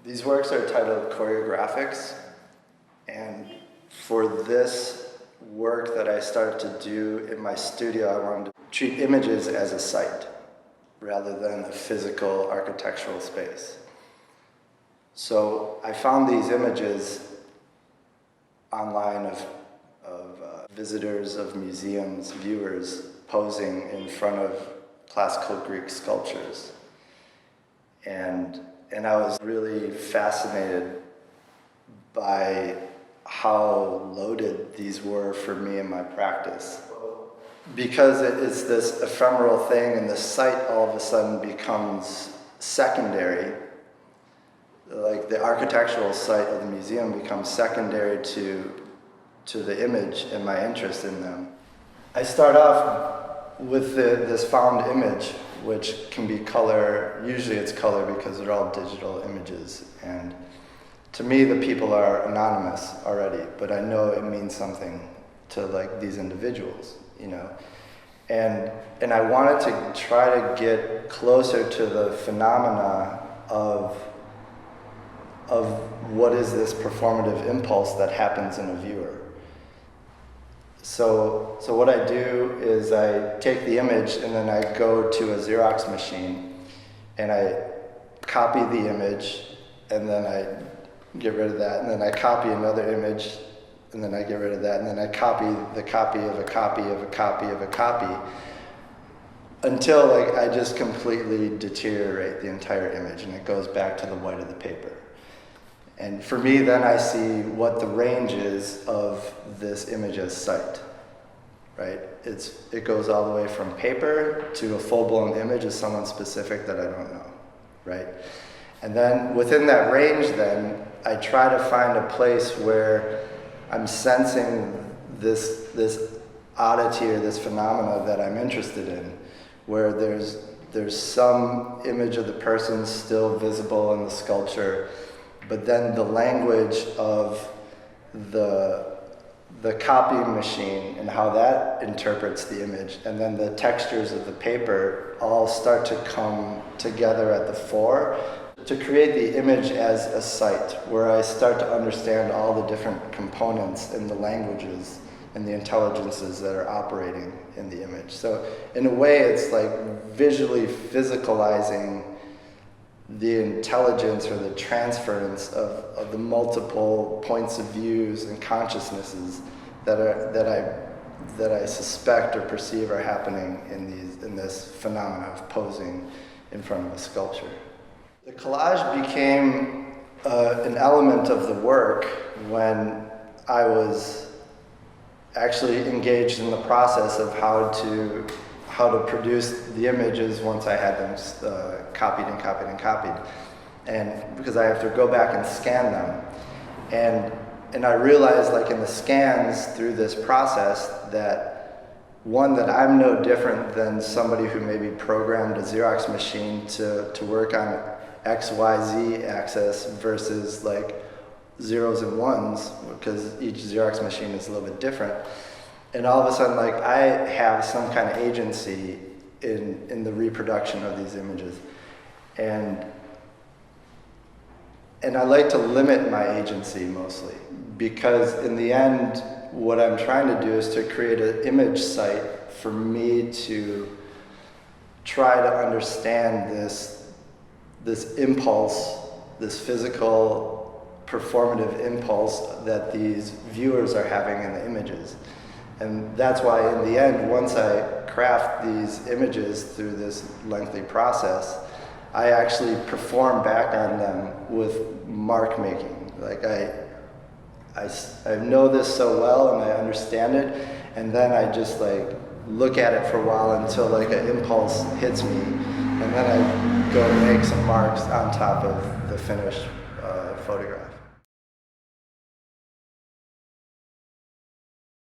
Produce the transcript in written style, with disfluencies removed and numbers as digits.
These works are titled Choreographics, and for this work that I started to do in my studio, I wanted to treat images as a site rather than a physical architectural space. So I found these images online of visitors of museums, viewers, posing in front of classical Greek sculptures. And I was really fascinated by how loaded these were for me in my practice. Because it's this ephemeral thing and the site all of a sudden becomes secondary, like the architectural site of the museum becomes secondary to the image and my interest in them. I start off with this found image, which can be color. Usually it's color because they're all digital images. And to me, the people are anonymous already, but I know it means something to like these individuals, you know. And I wanted to try to get closer to the phenomena of what is this performative impulse that happens in a viewer. So what I do is I take the image and then I go to a Xerox machine and I copy the image and then I get rid of that, and then I copy another image and then I get rid of that, and then I copy the copy of a copy of a copy of a copy until like I just completely deteriorate the entire image and it goes back to the white of the paper. And for me, then I see what the range is of this image as site, right? It goes all the way from paper to a full-blown image of someone specific that I don't know, right? And then within that range, then I try to find a place where I'm sensing this oddity or this phenomena that I'm interested in, where there's some image of the person still visible in the sculpture, but then the language of the copying machine and how that interprets the image, and then the textures of the paper all start to come together at the fore to create the image as a site, where I start to understand all the different components and the languages and the intelligences that are operating in the image. So in a way, it's like visually physicalizing the intelligence or the transference of the multiple points of views and consciousnesses that I suspect or perceive are happening in this phenomena of posing in front of a sculpture. The collage became an element of the work when I was actually engaged in the process of how to produce the images once I had them copied and copied and copied. And because I have to go back and scan them. And I realized, like in the scans through this process, that that I'm no different than somebody who maybe programmed a Xerox machine to work on XYZ axis versus like zeros and ones, because each Xerox machine is a little bit different. And all of a sudden, like, I have some kind of agency in the reproduction of these images. And I like to limit my agency mostly, because in the end, what I'm trying to do is to create an image site for me to try to understand this impulse, this physical performative impulse that these viewers are having in the images. And that's why in the end, once I craft these images through this lengthy process, I actually perform back on them with mark making. Like I know this so well and I understand it, and then I just like look at it for a while until like an impulse hits me, and then I go and make some marks on top of the finished photograph.